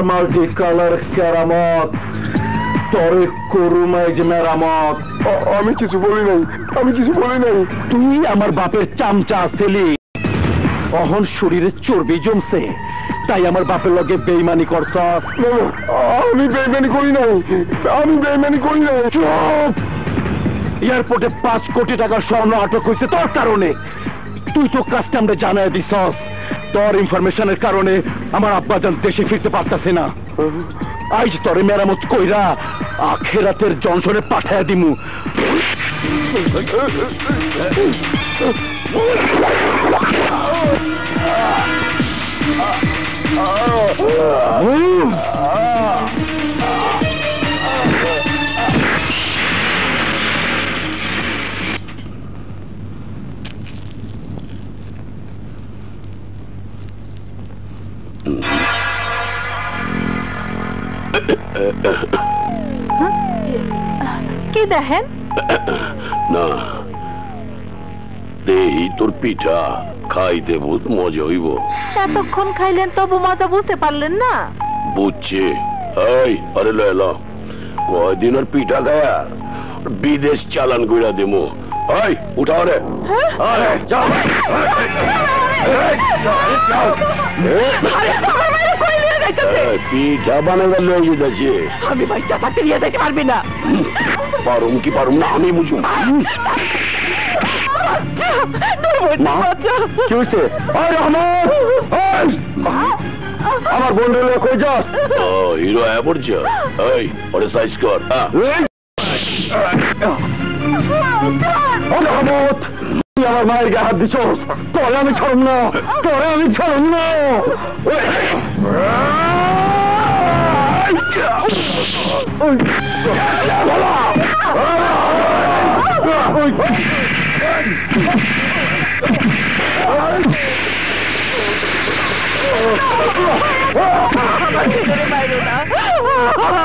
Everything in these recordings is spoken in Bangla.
মাল্টি কালার কেরামত, তরে করুমাইজ মেরামত। আমি কিছু বলি নাই, আমি কিছু বলি নাই। তুই আমার বাপের চামচা ছিলি, অহন শরীরে চর্বি জমছে, তাই আমার বাপের লগে বেইমানি করছস। আমি বেইমানি করি নাই, আমি বেইমানি করি নাই। চুপ! এয়ারপোর্টে 5 কোটি টাকার স্বর্ণ আটক হয়েছে তোর কারণে। তুই তো কাস্টমরে জানাই দিছস, তোর ইনফরমেশনের কারণে আমার আব্বাজান দেশে ফিরতে পারতাছে না। আজ তোরে মেরামত কইরা আখেরাতের জনসনে পাঠাইয়া দিমু। কি দেখেন না এই তোর পিঠা খাইতে বহুত মজা হইব। এতক্ষণ খাইলেন তবু মজা বুঝতে পারলেন না? বুঝছি। এই আরে লো কয়দিন আর পিঠা খায়া বিদেশ চালান কইরা দেবো। এই উঠাও রে। পিঠা বানাবার লয়ে যেতেছে। আমি বাচ্চা থাকতে নিয়ে যেতে পারবি না। পারুম কি পারুম না আমি বুঝুম। কি হয়েছে? আমার বন্ধু কই যাস? হিরো আয়া পড়ছ। এই ওরে সাইজ কর। তুই আমার মায়ের গায়ে হাত দিছ, তোরে আমি ছাড়ুম না, তোরে আমি ছাড়ুম না।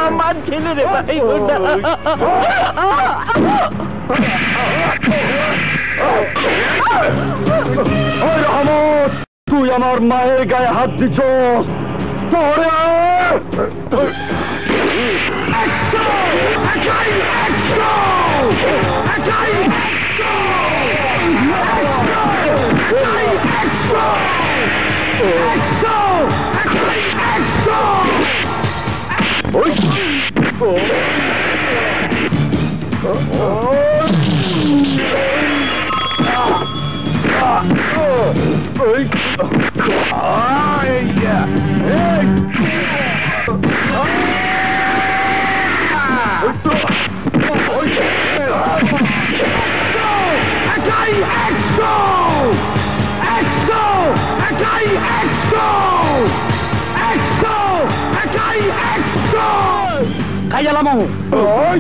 আমার ছেলেরে বাইরো না। রহমত, তুই আমার মায়ের গায়ে হাত দিছ, তোরে Kaya lamang. Ay!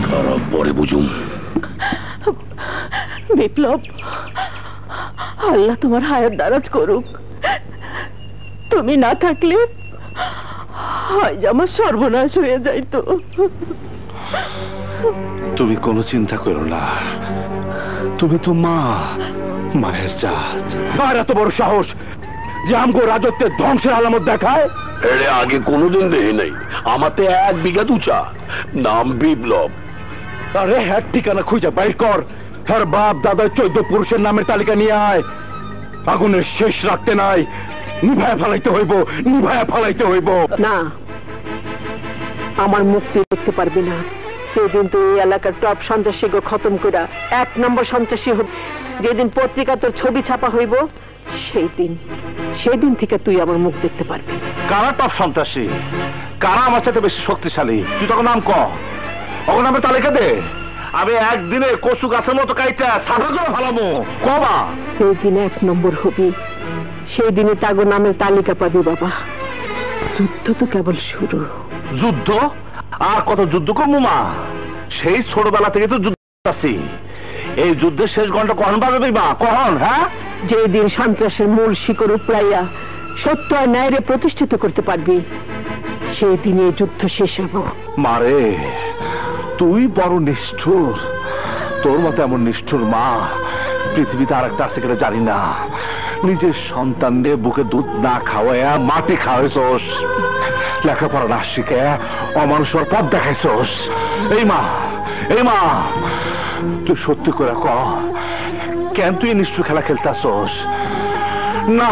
খারাপ পরে বুঝুম। বিপ্লব, আল্লাহ তোমার হায়াত দারাজ করুক। তুমি না থাকলে আজ আমার সর্বনাশ হয়ে যাইতো। তুমি কোনো চিন্তা করো না, তুমি তো মা, মায়ের জাত। আর এত বড় সাহস যে আমগো রাজত্বের ধ্বংসের আলামত দেখায়। এরে আগে কোনোদিন দেখি নাই। আমাতে 1 বিঘা উঁচা, নাম বিপ্লব। আরে হ্যাঁ, ঠিকানা খুঁজে বাইর কর। হ্যাঁ, বাপ দাদা 14 পুরুষের নামের তালিকা নিয়ে আয়। আগুনের শেষ রাখতে নাই, নিভায়া ফেলাইতে হইব, নিভায়া ফেলাইতে হইব। না, আমার মুক্তি দেখতে পারবি না। সেদিন তুই এই এলাকার টপ সন্ত্রাসীকে খতম করা 1 নম্বর সন্ত্রাসী হবে। যেদিন পত্রিকা তোর ছবি ছাপা হইব, সেই দিন থেকে তুই আমার মুখ দেখতে পারবি। কারা টপ সন্ত্রাসী? কারা আমার চাইতে বেশি শক্তিশালী? তুই তখন নাম ক, ওর নামে তালিকা দে। আমি একদিনে কচু গাছের মতো কাইটা সাদা করে ফেলামো। কবা সেই দিন 1 নম্বর হবি, সেই দিনে তাগো নামের তালিকা পাবি বাবা। যুদ্ধ তো কেবল শুরু। যুদ্ধ? আর কত যুদ্ধ করবো মা? সেই ছোটবেলা থেকে তো যুদ্ধ আছি। এই যুদ্ধের শেষ ঘন্টা কখন বাজাবি মা? কখন? হ্যাঁ, যেদিন সন্ত্রাসের মূল শিকড় উপড়াইয়া সত্য আর ন্যায়রে প্রতিষ্ঠিত করতে পারবি, সেই দিনে এই যুদ্ধ শেষ হব। মারে তুই বড় নিষ্ঠুর। তোর মতো এমন নিষ্ঠুর মা পৃথিবীতে আর একটা আছে কিনা জানি না। নিজের সন্তানরে বুকে দুধ না খাওয়াইয়া মাটি খাওয়াইছস, লেখাপড়া না শিখে অমানুষের পথ দেখাইছস। এই মা তুই সত্যি করে ক, কেন তুই নিষ্ঠুর খেলা খেলতাছস? না,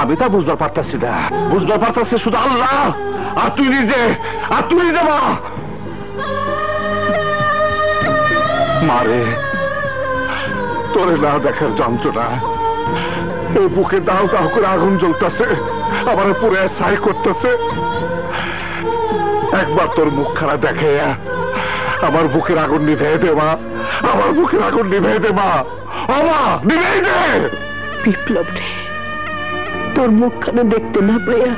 আমি তা বুঝবার পারতাছি না। বুঝবার পারতাছি শুধু আল্লাহ আর তুই নিজে। মা মারে, তোরে না দেখার যন্ত্রণা, এই বুকে দাও দাও করে আগুন জ্বলতেছে, আবার পুরে ছাই করতেছে। একবার তোর মুখ খানা দেখে আমার বুকের আগুন নিভে দে মা, আমার বুকের আগুন নিভে দে মা। ও মা, নিভে দে। বিপ্লব রে, তোর মুখখানা দেখতে না পাইয়া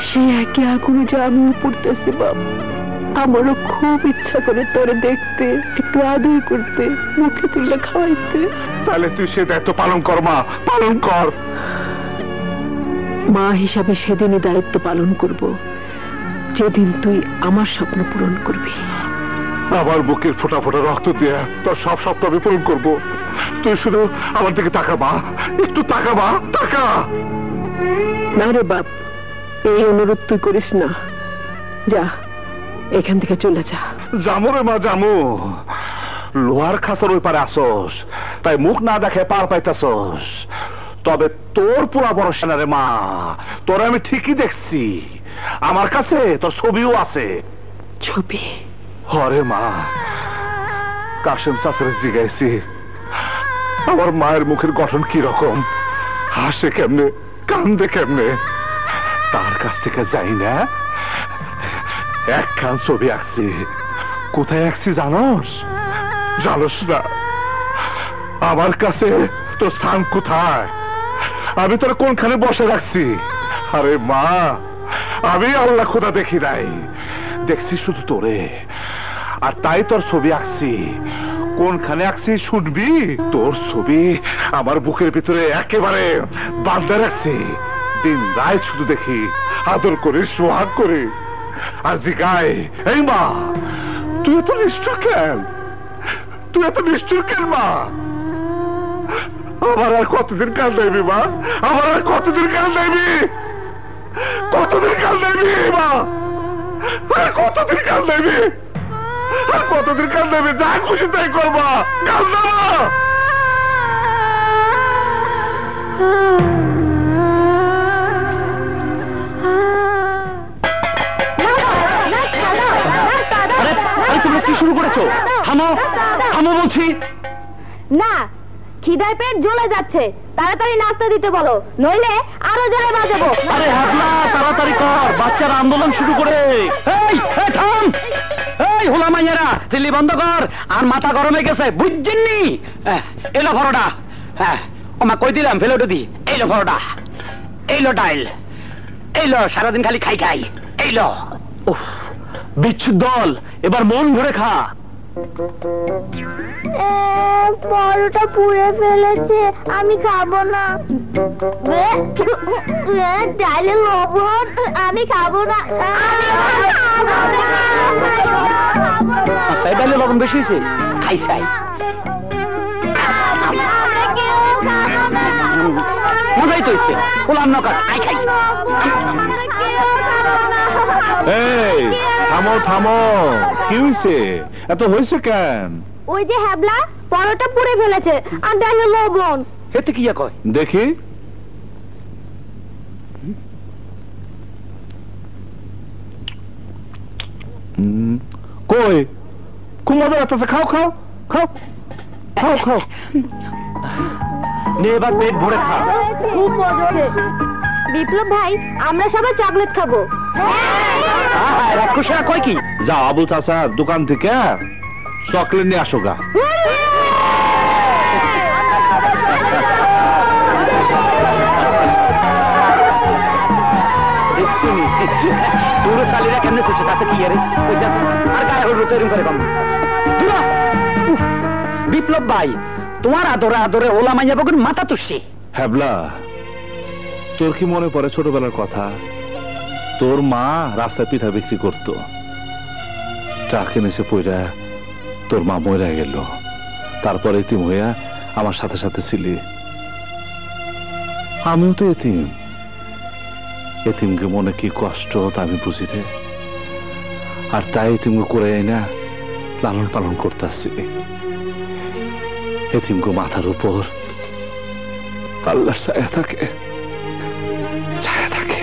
সে একই আগুনে যে আমি পড়তেছি বাপ। আমারও খুব ইচ্ছা করে তোরে দেখতে, একটু আদর করতে, মুখে তুলে খাওয়াইতে। তাহলে তুই সে দায়িত্ব পালন কর মা, পালন কর। মা হিসাবে সেদিনই দায়িত্ব পালন করব, যেদিন তুই আমার স্বপ্ন পূরণ করবি। আমার বুকের ফোটা ফোটা রক্ত দিয়ে তোর সব স্বপ্ন আমি পূরণ করবো। তুই শুধু আমার দিকে তাকা মা, একটু তাকা মা, তাকা। না রে বাপ, এই অনুরোধ তুই করিস না। যা, এখান থেকে চলে যা। জামু রে মা, জামু। লোহার খাঁচার ওই পারে আসোস, তাই মুখ না দেখে পার পাইতাছস। তবে তোর পুরা ভরসা না রে মা, তোরে আমি ঠিকই দেখছি। আমার কাছে তোর ছবিও আছে। ছবি? হরে মা, কাশেম চাচারে জিগাইছি আমার মায়ের মুখের গঠন কি রকম, হাসে কেমনে, কান্দে কেমনে। তার কাছ থেকে যাই না, একখান ছবি আঁকছি। কোথায় আঁকছি জানোস? জানোস না? আমার কাছে তোর স্থান কোথায়? আমি তোর কোনখানে বসে রাখছি? আরে মা, আমি আল্লাহ খোদা দেখি নাই, দেখছি শুধু তোরে। আর তাই তোর ছবি আঁকছি। কোনখানে আঁকছি শুনবি? তোর ছবি আমার বুকের ভিতরে একেবারে বাঁধা রাখছি। দিন রাত শুধু দেখি, আদর করে, সোহাগ করে। আর জিগায়, এই মা, তুই এত নিষ্ঠুর কেন? তুই এত নিষ্ঠুর কেন মা? আমার আর কতদিন কাল দেবি মা? আমার আর কতদিন কাল দেবি? কতদিন কাল দেবি মা? আর কতদিন কাল দেবি? আর কতদিন কাল দেবি? যা খুশি তাই করবা, কাল দেবা। তোমরা কি শুরু করেছো? থামো, থামো বলছি। না, খিদায় পেট জ্বলে যাচ্ছে, তাড়াতাড়ি নাস্তা দিতে বলো, নইলে আরো জোরে বাজাবো। আরে হাবলা, তাড়াতাড়ি কর, বাচ্চারা আন্দোলন শুরু করে। এই থাম, এই হোলা মাইয়ারা, চিল্লি বন্ধ কর। আর মাথা গরমে গেছে, বুঝছেননি? এলো পরোটা। হ্যাঁ, ওমা কই দিলাম, ফেলে ওটা দি। এইলো পরোটা, এইলো ডাইল, এইলো সারাদিন খালি খাই খাই, এইলো। উফ, বিচ্ছু দল, এবার মন ভরে খা। পরোটা পুড়ে ফেলেছে, আমি খাবো না। ডালে লবণ, আমি খাবো না। ডালে লবণ বেশি হয়েছে, খাই চাই। মজাই তো হয়েছে, ওলাম নকাট, আই খাই। এই থামো থামো, কি হয়েছে? এত হয়েছে কেন? ওই যে হ্যাবলা, পরোটা পুড়ে ফেলেছে, আর ডালে লবণ। হেতে কি কয় দেখি। কই খুব মজা লাগতেছে, খাও খাও খাও খাও খাও। নে এবার পেট ভরে খা। খুব মজা হয়েছে। বিপ্লব ভাই আমরা সবাই চকলেট খাবো। রাক্ষসরা কয় কি? যাও আবুল চাচার দোকান থেকে চকলেট নিয়ে আসো গা। পুরো কালীরা কেমনে করছে তাতে কি আরে আর গায়ে হলুদ তৈরি করে কম। বিপ্লব ভাই তোমার আদরে আদরে ওলা মাইয়া বকুন মাথা তুষি। হ্যাবলা তোর কি মনে পড়ে ছোটবেলার কথা? তোর মা রাস্তায় পিঠা বিক্রি করত, ট্রাকে নিচে পইরা তোর মা মরে গেল, তারপরে এতিম হইয়া আমার সাথে সাথে ছিলি। আমিও তো এতিম, এতিমকে মনে কি কষ্ট তা আমি বুঝি রে। আর তাই এতিমকে করে না লালন পালন করতে আসছি। এতিমকে মাথার উপর আল্লাহর ছায়া থাকে, ছায়া থাকে।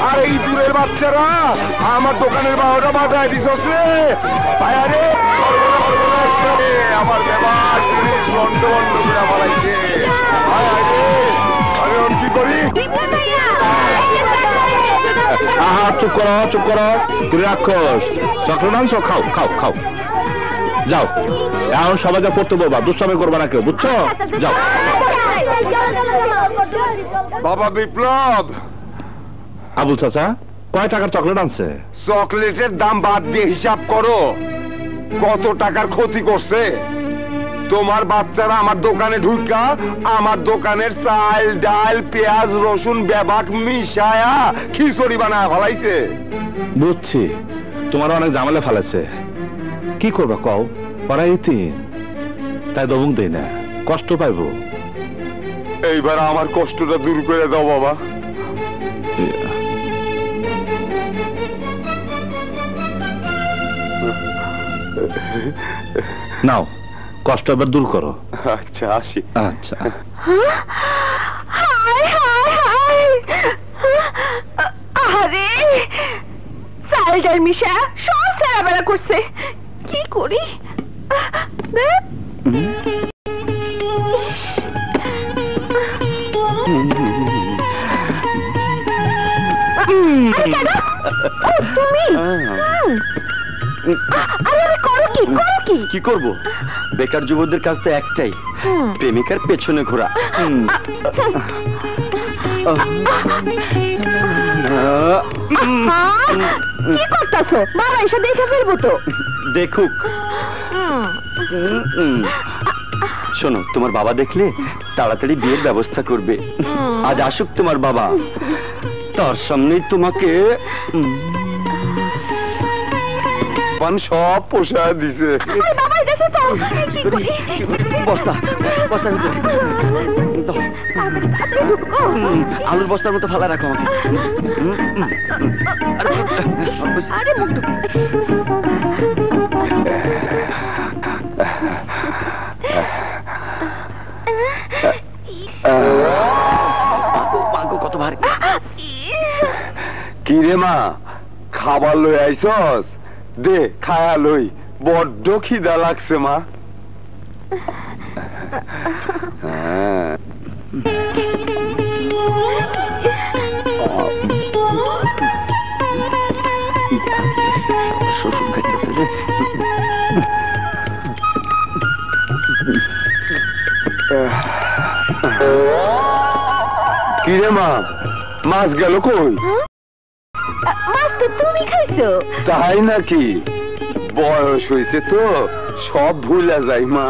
আর এই দূরের বাচ্চারা আমার দোকানের বারোটা বাজায় দিছস রে। আমার ব্যাপার বন্ধ বন্ধ করে বলাইছে। আমি কি করি? আহা চুপ করো চুপ করো, তুমি রাক্ষস। চকলেট আনছো, খাও খাও খাও। যাও এখন সবাই যা পড়তে বলবা, দুষ্টামি করবা না কেউ, বুঝছো? যাও। বাবা বিপ্লব, আবুল চাচা কয় টাকার চকলেট আনছে? চকলেটের দাম বাদ দিয়ে হিসাব করো কত টাকার ক্ষতি করছে। তোমার বাচ্চারা আমার দোকানে ঢুকা আমার দোকানের চাল ডাল পেঁয়াজ রসুন বেবাক মিশায়া খিচুড়ি বানায় ফলাইছে। বুঝছি তোমার অনেক ঝামেলা ফেলেছে, কি করবা কও? ওরা এতিম, তাই দমক দেই না, কষ্ট পাইবো। এইবার আমার কষ্টটা দূর করে দাও বাবা। নাও কষ্ট এবার দূর করো। আচ্ছা আসি। আচ্ছা আরে চাল ডাল মিশা সব সারা বেলা করছে, কি করি? তুমি কি করব? বেকার যুবকদের কাছ থেকে একটাই, প্রেমিকার পেছনে ঘোরা। কি করতেছো? বাবা এসে দেখে ফেলবো তো। দেখুক। শোনো, তোমার বাবা দেখলে তাড়াতাড়ি বিয়ের ব্যবস্থা করবে। আজ আসুক তোমার বাবা, তার সামনেই তোমাকে সব পোষায় দিছে। বস্তা বস্তার ভিতরে আলুর বস্তার মতো ফালা রাখো আমাকে। কত ভারী। কি রে মা, খাবার লই আইছস? দে খায়া লই, বড্ড খিদা লাগছে মা। শ্বশুর খাইতেছে রে। কি রে মা, মাছ গেল কই? মাছ তো তুমি খাইছো। তাই নাকি? বয়স হয়েছে তো সব ভুলা যায় মা।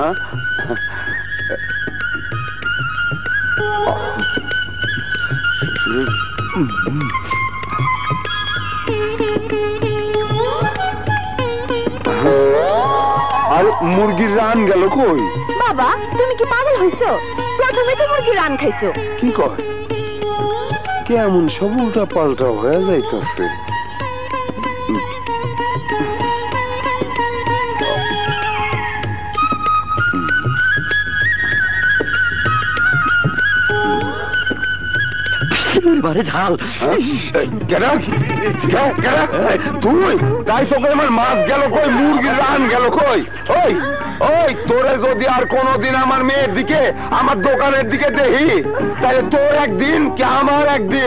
আরে মুরগির রান গেল কই? বাবা তুমি কি পাগল হইছো? প্রথমে তো মুরগি রান খাইছো। কি কয়? কেমন সব উল্টা পাল্টা হয়ে যাইতেছে। ঝাল তুই তাই তোকে আমার মাছ গেল কই, মুরগির রান গেল কই? ওই ওই তোরে যদি আর কোনদিন আমার মেয়ের দিকে, আমার দোকানের দিকে দেখি, তাহলে তোর একদিন কি আমার একদিন।